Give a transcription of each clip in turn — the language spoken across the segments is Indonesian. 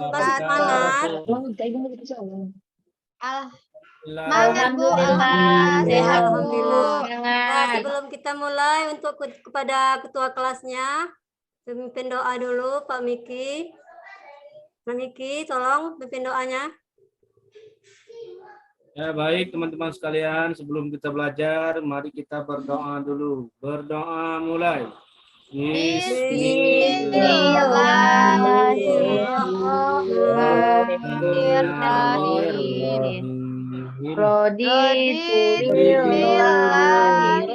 Masih semangat? Semangat Bu, Alhamdulillah. Ya, Sehat, Bu. alhamdulillah. Nah, Semangat. sebelum kita mulai untuk kepada ketua kelasnya, pimpin doa dulu Pak Miki. Pak Miki, tolong pimpin doanya. Ya, baik teman-teman sekalian, sebelum kita belajar, mari kita berdoa dulu. Berdoa mulai. Bismillahirrahmanirrahim. Raditu billahi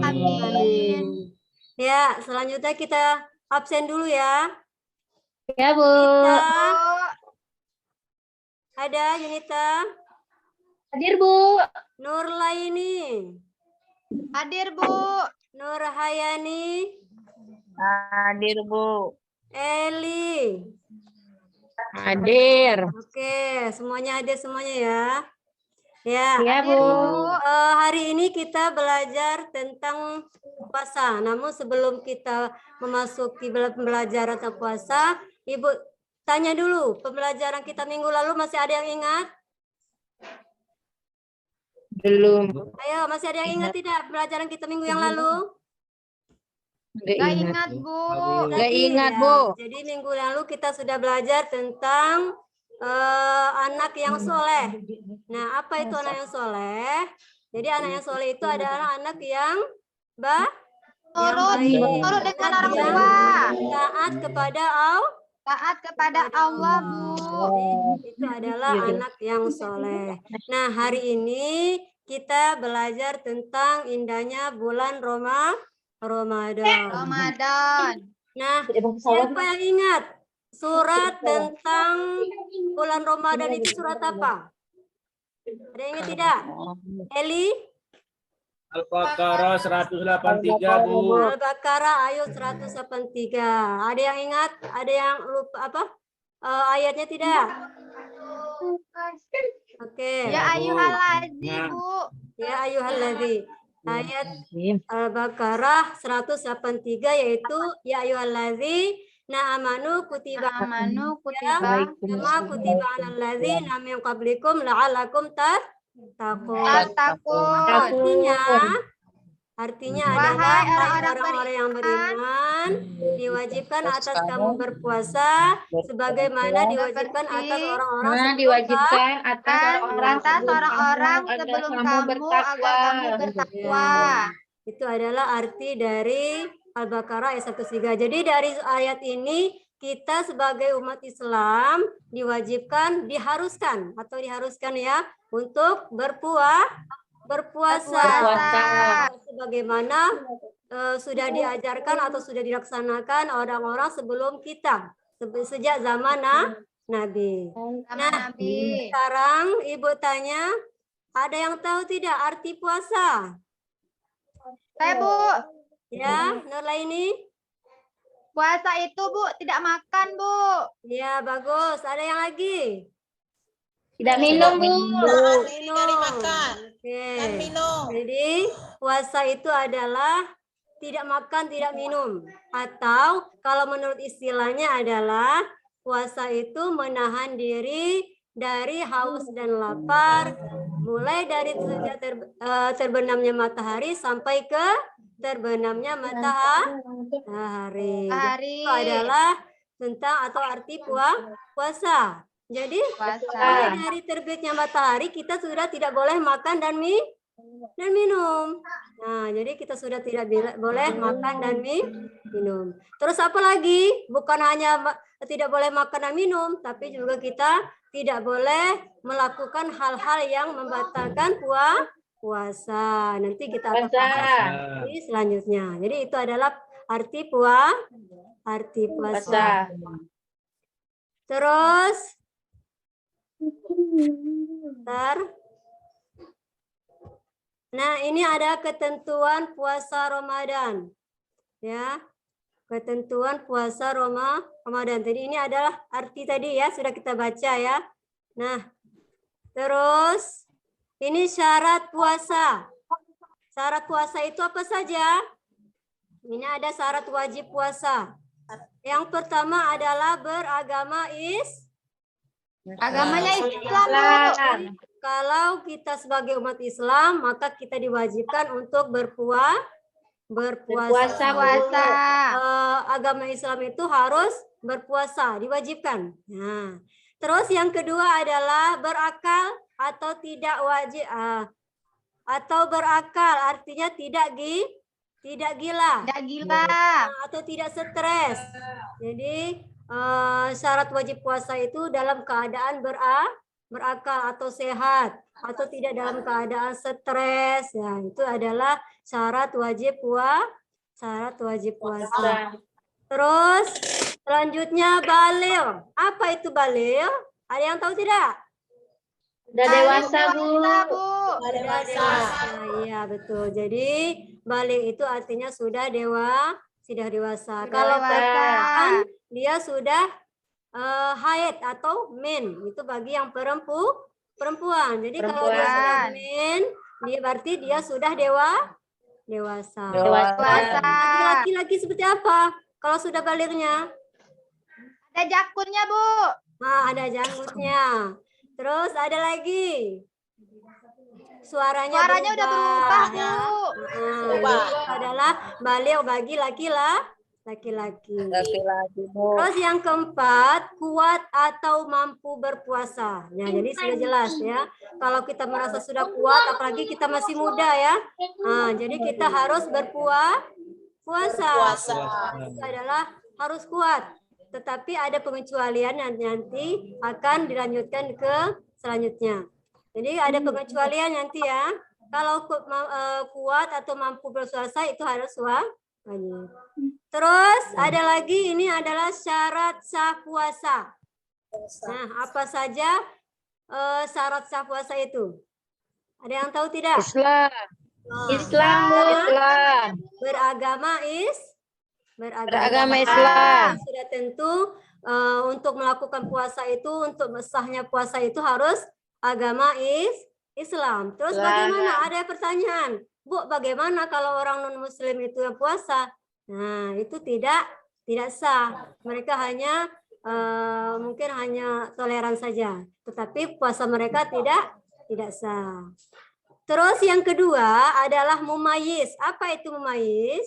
Amin. Ya, selanjutnya kita absen dulu ya. Ya, Bu. Ada Yunita, Hadir, Bu. Nurlaini, hadir Bu. Nurhayani, Hadir, Bu. Eli. Hadir. Oke, semuanya hadir semuanya ya. Ya, Ya, Bu. hari ini kita belajar tentang puasa. Namun sebelum kita memasuki pembelajaran tentang puasa, Ibu tanya dulu, pembelajaran kita minggu lalu masih ada yang ingat? Belum. Ayo, masih ada yang ingat tidak pembelajaran kita minggu yang lalu? Gak ingat Bu. Gak ingat, Ya. Bu. Jadi minggu lalu kita sudah belajar tentang anak yang soleh. Nah, apa itu anak yang soleh? Jadi anak yang soleh itu adalah anak yang Turut dengan orang tua. taat kepada Allah. Taat kepada Allah Bu. Itu adalah anak yang soleh. Nah, hari ini kita belajar tentang indahnya bulan Ramadan. Nah, siapa yang ingat surat tentang bulan Ramadan itu surat apa? Ada yang ingat tidak? Eli? Al-Baqarah 183, Bu. Al-Baqarah ayat 183. Ada yang ingat? Ada yang lupa apa? Ayatnya tidak? Oke. Ya ayyuhallazzi Bu. Ya ayyuhallazzi. Ayat Al-Baqarah 183 yaitu ya ayyuhallazzi amanu kutiba Amanu kama kutiba alal ladzina min qablikum la'allakum tattaqun. Artinya adalah orang-orang yang beriman diwajibkan atas kamu berpuasa sebagaimana diwajibkan atas orang-orang orang-orang sebelum kamu agar kamu bertakwa. Itu adalah arti dari Al-Baqarah ayat 103. Jadi dari ayat ini kita sebagai umat Islam diharuskan ya untuk berpuasa. Sebagaimana sudah diajarkan atau sudah dilaksanakan orang-orang sebelum kita sejak zaman Nabi. Nah, sekarang Ibu tanya, ada yang tahu tidak arti puasa? Saya Bu. Ya, Nurlaini. Puasa itu Bu tidak makan Bu. Ya, bagus. Ada yang lagi? Tidak minum, Bu. Minum. Oke. Jadi puasa itu adalah tidak makan, tidak minum. Atau kalau menurut istilahnya adalah puasa itu menahan diri dari haus dan lapar, mulai dari terbenamnya matahari sampai ke terbenamnya matahari. Itu adalah tentang atau arti puasa. Jadi mulai dari terbitnya matahari kita sudah tidak boleh makan dan minum. Nah, jadi kita sudah tidak boleh makan dan minum. Terus apa lagi? Bukan hanya tidak boleh makan dan minum, tapi juga kita tidak boleh melakukan hal-hal yang membatalkan puasa. Nanti kita akan bahas di selanjutnya. Jadi itu adalah arti puasa. Terus Nah, ini ada ketentuan puasa Ramadan. Ya. Ketentuan puasa Ramadan. Tadi ini adalah arti tadi ya, sudah kita baca ya. Nah, terus ini syarat puasa. Syarat puasa itu apa saja? Ini ada syarat wajib puasa. Yang pertama adalah beragama Agamanya Islam, Bu. Kalau kita sebagai umat Islam, maka kita diwajibkan untuk berpuasa. Berpuasa, Bu. Puasa. Agama Islam itu harus berpuasa, diwajibkan. Nah, terus yang kedua adalah berakal atau tidak wajib, atau berakal artinya tidak gila. Tidak gila. Atau tidak stres. Jadi syarat wajib puasa itu dalam keadaan berakal atau sehat atau tidak dalam keadaan stres. Ya, itu adalah syarat wajib puasa. Terus selanjutnya baligh. Apa itu baligh? Ada yang tahu tidak? Udah dewasa, Bu. Sudah dewasa. Iya, betul. Jadi baligh itu artinya sudah dewasa. Kalau perempuan dia sudah haid atau men, itu bagi yang perempuan. Jadi kalau dia sudah men, dia berarti dia sudah dewasa. Laki-laki seperti apa? Kalau sudah balighnya? Ada jakunnya, Bu. Nah, ada janggutnya. Terus ada lagi. Suaranya udah berubah, ya. Bu. Itu adalah baligh bagi laki-laki. Bu. Terus yang keempat, kuat atau mampu berpuasa. Ya, jadi sudah jelas ya. Kalau kita merasa sudah kuat, apalagi kita masih muda ya. Jadi kita harus puasa. Itu adalah harus kuat. Tetapi ada pengecualian yang nanti akan dilanjutkan ke selanjutnya. Jadi ada pengecualian nanti ya. Kalau kuat atau mampu berpuasa itu harus wajib. Terus ada lagi, ini adalah syarat sah puasa. Nah, apa saja syarat sah puasa itu? Ada yang tahu tidak? Islam. Beragama Islam. Sudah tentu untuk melakukan puasa itu, untuk sahnya puasa itu harus agama Islam. Terus bagaimana? Ada pertanyaan, Bu, bagaimana kalau orang non Muslim itu yang puasa? Nah, itu tidak sah. Mereka hanya mungkin hanya toleran saja, tetapi puasa mereka tidak sah. Terus yang kedua adalah mumayyiz. Apa itu mumayyiz?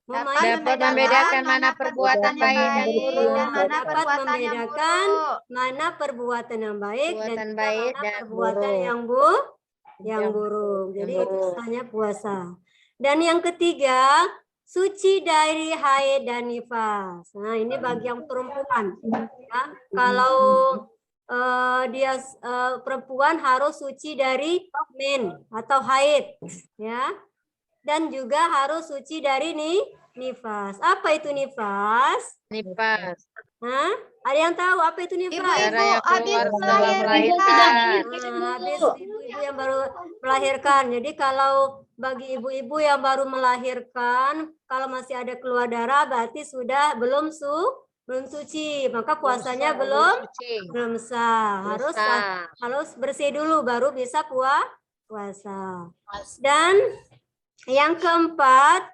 Dapat membedakan mana perbuatan baik dan buruk. Dapat membedakan mana perbuatan yang baik dan perbuatan yang buruk. Jadi itu hanya puasa. Dan yang ketiga, suci dari haid dan nifas. Nah, ini bagi yang perempuan. Ya. Kalau dia perempuan harus suci dari men atau haid, ya. Dan juga harus suci dari nifas. Apa itu nifas? Hah? Ada yang tahu apa itu nifas? Ibu-ibu habis melahirkan. Habis ibu-ibu yang baru melahirkan. Jadi kalau bagi ibu-ibu yang baru melahirkan, kalau masih ada keluar darah berarti sudah belum suci, maka puasanya belum sah. Harus bersih dulu baru bisa puasa. Dan yang keempat,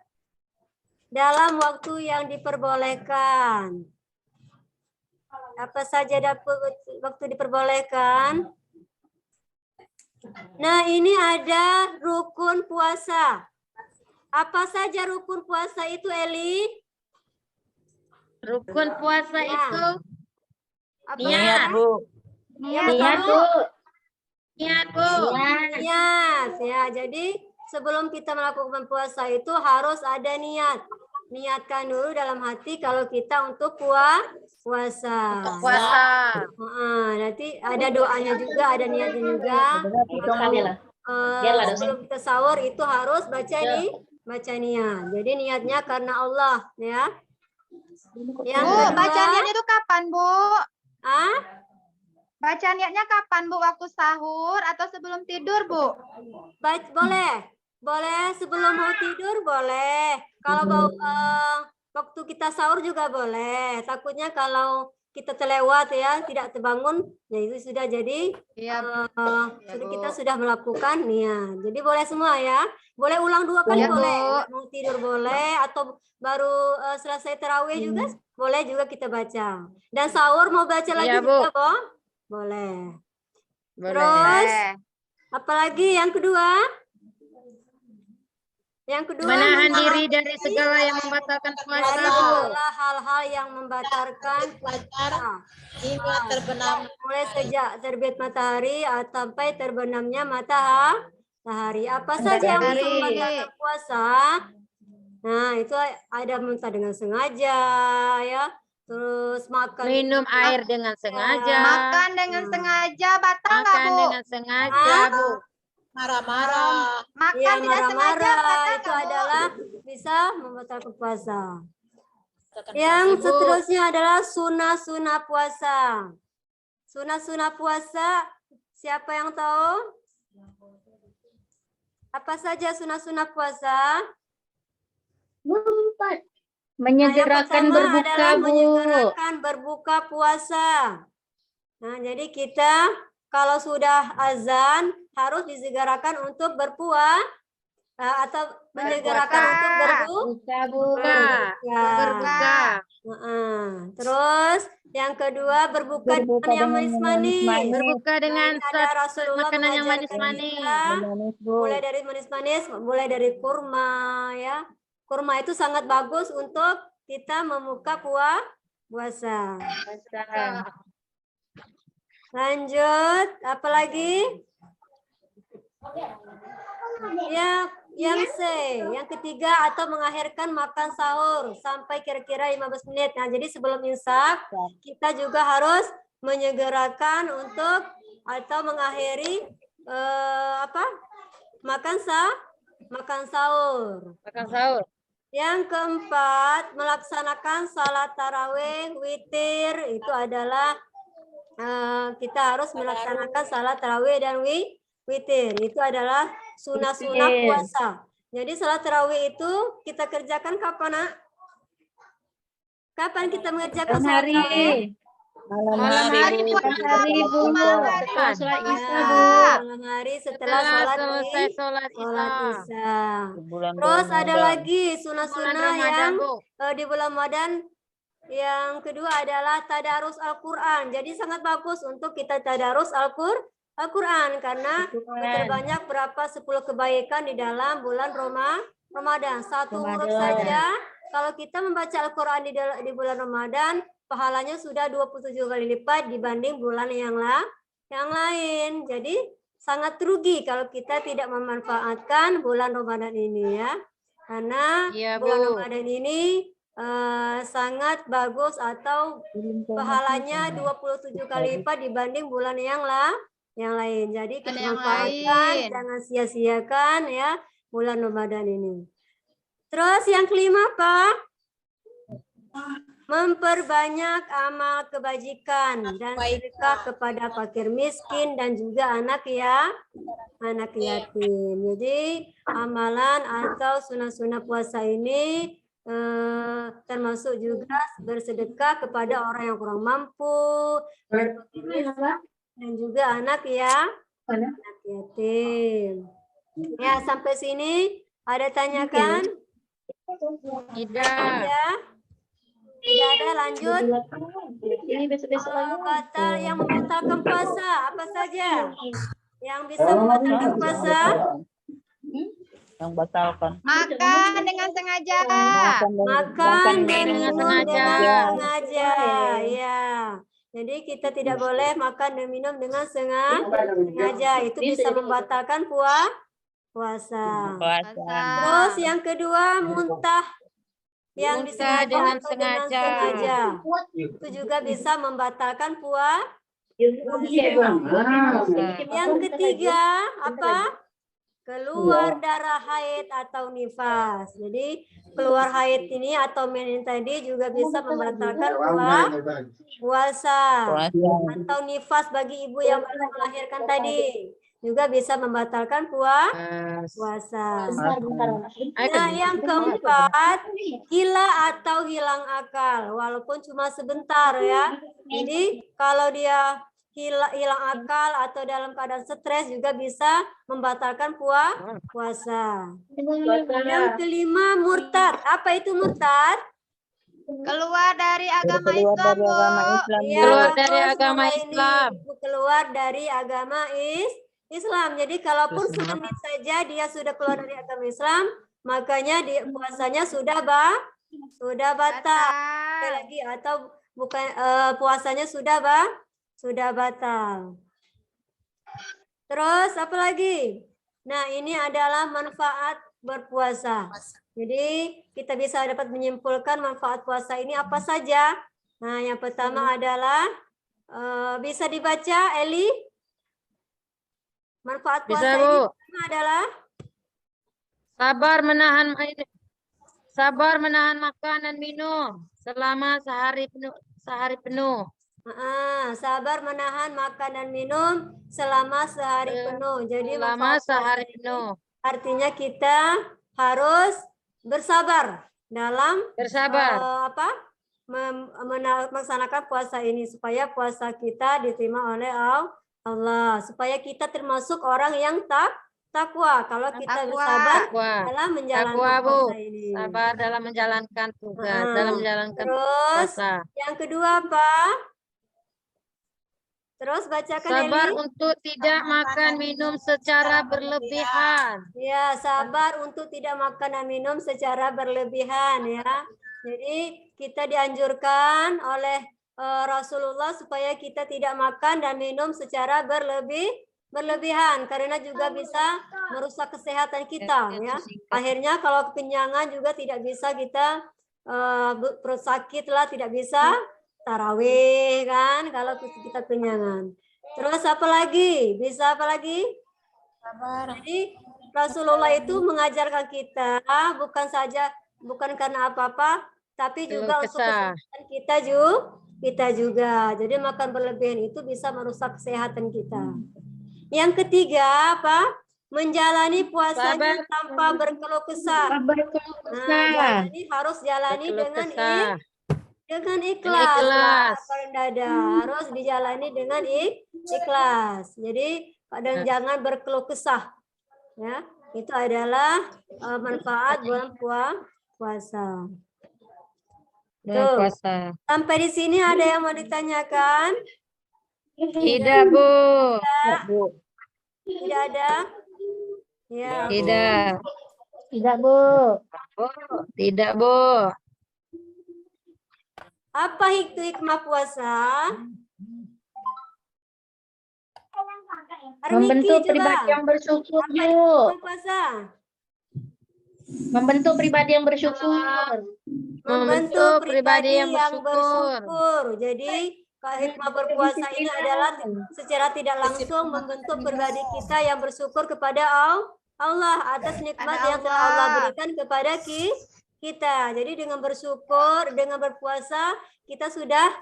dalam waktu yang diperbolehkan. Apa saja waktu diperbolehkan? Nah, ini ada rukun puasa. Apa saja rukun puasa itu, Eli? Rukun puasa itu niat, Bu. Niat, Bu. ya. Jadi sebelum kita melakukan puasa itu harus ada niat. Niatkan dulu dalam hati kalau kita untuk puasa. Nanti ada doanya juga, ada niatnya juga. Sebelum kita sahur itu harus baca niat. Jadi niatnya karena Allah, ya. Yang Bu, baca niat itu kapan, Bu? Baca niatnya kapan, Bu? Waktu sahur atau sebelum tidur, Bu? Boleh sebelum mau tidur boleh. Kalau waktu kita sahur juga boleh. Takutnya kalau kita terlewat ya, tidak terbangun, ya itu sudah jadi Iya, kita sudah melakukan niat. Jadi boleh semua ya. Boleh ulang 2 kali Ya, boleh. Bu. Nggak mau tidur boleh atau baru selesai terawih juga boleh juga kita baca. Dan sahur mau baca lagi Iya, Bu. juga, Bo? Boleh. Boleh. Terus apalagi yang kedua? Yang kedua Menahan diri dari segala yang membatalkan puasa, dari Bu. segala hal-hal yang membatalkan puasa. Hingga terbenam. Mulai sejak terbit matahari sampai terbenamnya matahari. Apa saja yang bisa membatalkan puasa? Nah, itu ada muntah dengan sengaja ya. Terus makan Minum air dengan sengaja. Makan dengan sengaja batal nggak, Makan Bu? dengan sengaja, Bu. Marah-marah. Makan ya tidak sengaja marah-marah batal itu nggak, Bu? adalah bisa membatalkan puasa. Yang seterusnya adalah sunah-sunah puasa. Sunah-sunah puasa, siapa yang tahu? Apa saja sunah-sunah puasa? Menyegerakan Yang pertama berbuka, adalah Bu. menyegerakan berbuka puasa. Nah, jadi kita kalau sudah azan harus disegerakan untuk berpuasa atau menyegerakan untuk Buka. berbuka. Terus yang kedua berbuka dengan yang manis-manis. Berbuka dengan Ada Rasulullah makanan yang mengajarkan manis-manis. kita, mulai dari manis-manis, mulai dari kurma ya. Kurma itu sangat bagus untuk kita membuka puasa. Lanjut, apa lagi? Ya, yang ketiga atau mengakhirkan makan sahur sampai kira-kira 15 menit. Nah, jadi sebelum imsak kita juga harus menyegerakan untuk atau mengakhiri makan sahur. Makan sahur. Yang keempat, melaksanakan salat tarawih, witir, itu adalah kita harus melaksanakan salat tarawih dan witir. Itu adalah sunah-sunah puasa. Jadi salat tarawih itu kita kerjakan kapan, Nak? Kapan kita mengerjakan salat tarawih? Malam hari, Bu. Setelah sholat Isya, Bu. Malam hari setelah sholat Isya. Terus ada lagi sunah-sunah Ramadan, yang Bu. di bulan Ramadan. Yang kedua adalah tadarus Al-Quran. Jadi sangat bagus untuk kita tadarus Al-Quran karena terbanyak berapa 10 kebaikan di dalam bulan Ramadan. Satu huruf saja kalau kita membaca Al-Quran di bulan Ramadan, pahalanya sudah 27 kali lipat dibanding bulan yang lain. Jadi sangat rugi kalau kita tidak memanfaatkan bulan Ramadan ini ya. Karena bulan Ramadan ini sangat bagus atau pahalanya 27 kali lipat dibanding bulan yang lain. Jadi kita manfaatkan, jangan sia-siakan ya bulan Ramadan ini. Terus yang kelima apa? Memperbanyak amal kebajikan dan sedekah kepada fakir miskin dan juga anak yatim. Jadi amalan atau sunah-sunah puasa ini termasuk juga bersedekah kepada orang yang kurang mampu dan juga anak yatim. Ya, sampai sini ada tanyakan? Tidak. Tidak ada, lanjut. Yang membatalkan puasa apa saja? Yang bisa membatalkan puasa? Yang batalkan. Makan dengan sengaja. Makan dan minum dengan sengaja. Ya. Jadi kita tidak boleh makan dan minum dengan sengaja. Itu bisa membatalkan puasa. Terus yang kedua muntah. Yang disengaja dengan atau dengan sengaja. Itu juga bisa membatalkan puasa. Yang ketiga apa? keluar darah haid atau nifas. Jadi keluar haid ini atau men tadi juga bisa membatalkan puasa. Atau nifas bagi ibu yang baru melahirkan tadi juga bisa membatalkan puasa. Nah, yang keempat, gila atau hilang akal, walaupun cuma sebentar ya. Jadi kalau dia hilang akal atau dalam keadaan stres juga bisa membatalkan puasa. Yang kelima, murtad. Apa itu murtad? Keluar dari agama Islam, Bu. Iya, Keluar betul, dari agama semoga ini Islam. keluar dari agama Islam. Jadi kalaupun semenit saja dia sudah keluar dari agama Islam, makanya puasanya sudah batal. Sekali lagi atau bukan puasanya sudah batal. Terus apa lagi? Nah, ini adalah manfaat berpuasa. Jadi kita bisa dapat menyimpulkan manfaat puasa ini apa saja. Nah, yang pertama adalah bisa dibaca, Eli? Manfaat puasa Bisa, ini Bu. pertama adalah Sabar menahan makan dan minum selama sehari penuh. sabar menahan makan dan minum selama sehari penuh. Jadi Selama manfaat puasa sehari ini penuh. artinya kita harus bersabar dalam melaksanakan puasa ini supaya puasa kita diterima oleh Allah, supaya kita termasuk orang yang takwa. Kalau kita bersabar dalam menjalankan puasa ini. Sabar dalam menjalankan tugas, dalam menjalankan Terus puasa. yang kedua apa? Terus bacakan, Sabar Eli. untuk tidak makan minum secara berlebihan. Ya, sabar untuk tidak makan dan minum secara berlebihan ya. Jadi kita dianjurkan oleh Rasulullah supaya kita tidak makan dan minum secara berlebihan karena juga bisa merusak kesehatan kita ya. Akhirnya kalau kekenyangan juga tidak bisa kita perut sakit lah, tidak bisa tarawih kan kalau kita kenyangan. Terus apa lagi? Bisa apa lagi? Jadi Rasulullah itu mengajarkan kita bukan karena apa-apa, tapi juga untuk kesehatan kita juga. Jadi makan berlebihan itu bisa merusak kesehatan kita. Yang ketiga apa? Menjalani puasanya tanpa berkeluh kesah. Nah, harus jalani dengan ikhlas. Harus dijalani dengan ikhlas. Jadi kadang jangan berkeluh kesah. Ya, itu adalah manfaat bulan puasa. Tuh. Sampai di sini ada yang mau ditanyakan? Tidak, Bu. Tidak ada? Ya. Tidak. Tidak, Bu. Tidak, Bu. Apa hikmah puasa? Membentuk pribadi yang bersyukur, Bu. Membentuk pribadi yang bersyukur. Membentuk pribadi yang bersyukur. Jadi hikmah berpuasa ini adalah secara tidak langsung membentuk pribadi kita yang bersyukur kepada Allah atas nikmat yang telah Allah berikan kepada kita. Jadi dengan bersyukur, dengan berpuasa, kita sudah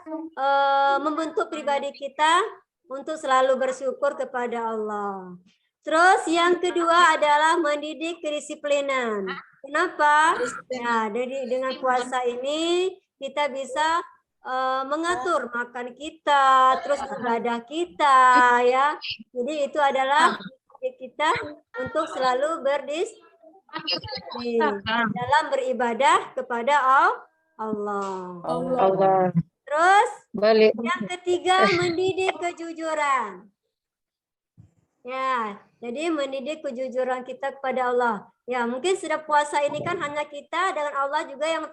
membentuk pribadi kita untuk selalu bersyukur kepada Allah. Terus yang kedua adalah mendidik kedisiplinan. Kenapa? Nah, jadi dengan puasa ini kita bisa mengatur makan kita, terus ibadah kita, ya. Jadi itu adalah kita untuk selalu berdisiplin dalam beribadah kepada Allah. Terus yang ketiga mendidik kejujuran. Ya, jadi mendidik kejujuran kita kepada Allah. Ya, mungkin sudah puasa ini kan hanya kita dengan Allah juga yang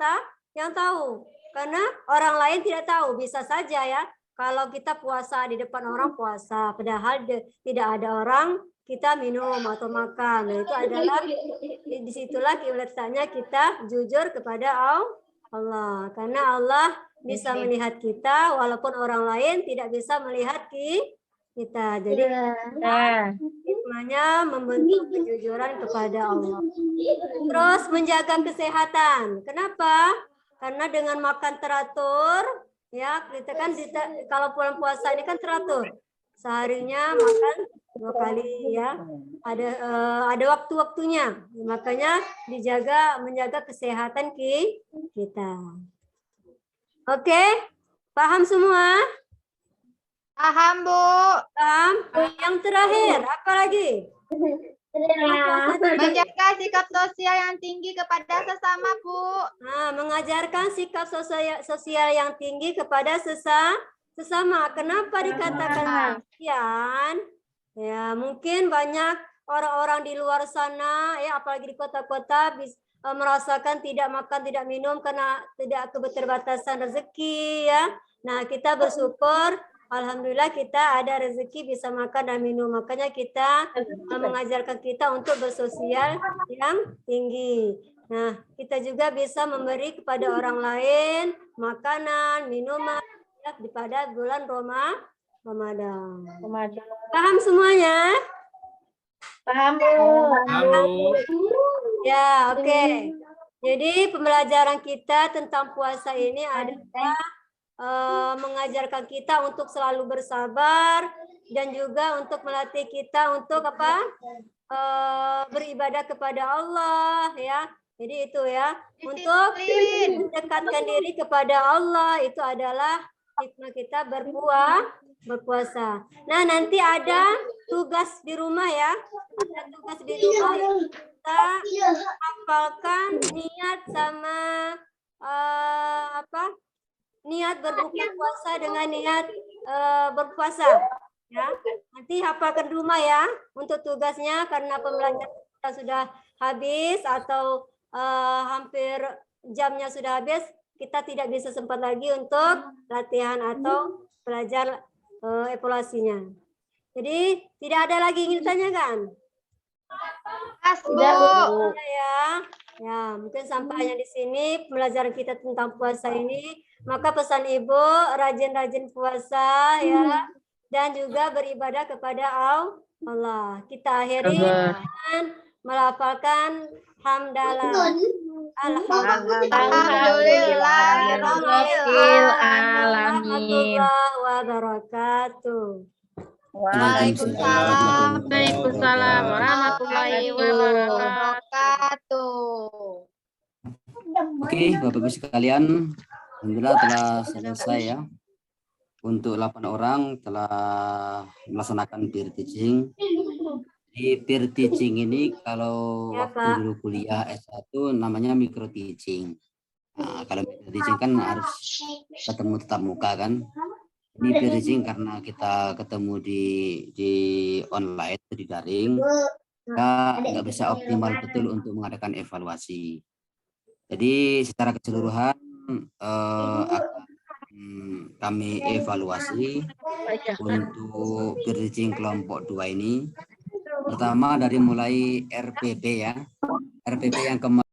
tahu. Karena orang lain tidak tahu, bisa saja ya. Kalau kita puasa di depan orang puasa, padahal tidak ada orang, kita minum atau makan. Nah, itu adalah disitulah letaknya kita jujur kepada Allah. Karena Allah bisa melihat kita, walaupun orang lain tidak bisa melihat kita. Jadi hikmahnya membentuk kejujuran kepada Allah. Terus menjaga kesehatan. Kenapa? Karena dengan makan teratur, ya kita kan kalau bulan puasa ini kan teratur. Seharinya makan 2 kali ya. Ada waktu-waktunya. Makanya menjaga kesehatan kita. Oke? Paham semua? Paham, Bu. Paham? Yang terakhir, apa lagi? Menjaga sikap sosial yang tinggi kepada sesama, Bu. Nah, mengajarkan sikap sosial yang tinggi kepada sesama. Kenapa dikatakan demikian? Ya, mungkin banyak orang-orang di luar sana, ya apalagi di kota-kota merasakan tidak makan, tidak minum karena tidak keterbatasan rezeki, ya. Nah, kita bersyukur, alhamdulillah kita ada rezeki bisa makan dan minum. Makanya kita mengajarkan kita untuk bersosial yang tinggi. Nah, kita juga bisa memberi kepada orang lain makanan, minuman ya, pada bulan Ramadan. Paham semuanya? Paham, Bu. Halo. Ya, oke. Jadi pembelajaran kita tentang puasa ini adalah mengajarkan kita untuk selalu bersabar dan juga untuk melatih kita untuk apa? Beribadah kepada Allah ya. Jadi itu ya, untuk mendekatkan diri kepada Allah itu adalah hikmah kita berpuasa. Nah, nanti ada tugas di rumah ya. Ada tugas di rumah kita hafalkan niat sama niat berbuka puasa dengan niat berpuasa ya. Nanti hafalkan di rumah ya untuk tugasnya, karena pembelajaran kita sudah habis atau hampir jamnya sudah habis, kita tidak bisa sempat lagi untuk latihan atau belajar evaluasinya. Jadi tidak ada lagi ingin ditanyakan? Ya, mungkin sampainya di sini pembelajaran kita tentang puasa ini. Maka pesan Ibu rajin-rajin puasa ya, dan juga beribadah kepada Allah. Kita akhiri dengan melafalkan hamdalah. Alhamdulillahirrahmanirrahim. Wabarakatuh. Waalaikumsalam warahmatullahi wabarakatuh. Oke, Bapak Ibu sekalian, alhamdulillah telah selesai ya. Untuk 8 orang telah melaksanakan peer teaching. Di peer teaching ini kalau Ya, waktu Pak. dulu kuliah S1 namanya micro teaching. Nah, kalau micro teaching kan harus ketemu tatap muka kan. Ini peer teaching karena kita ketemu di online, di daring, kita nggak bisa optimal betul untuk mengadakan evaluasi. Jadi secara keseluruhan akan kami evaluasi untuk peer teaching kelompok 2 ini. Pertama dari mulai RPP ya. RPP yang kemarin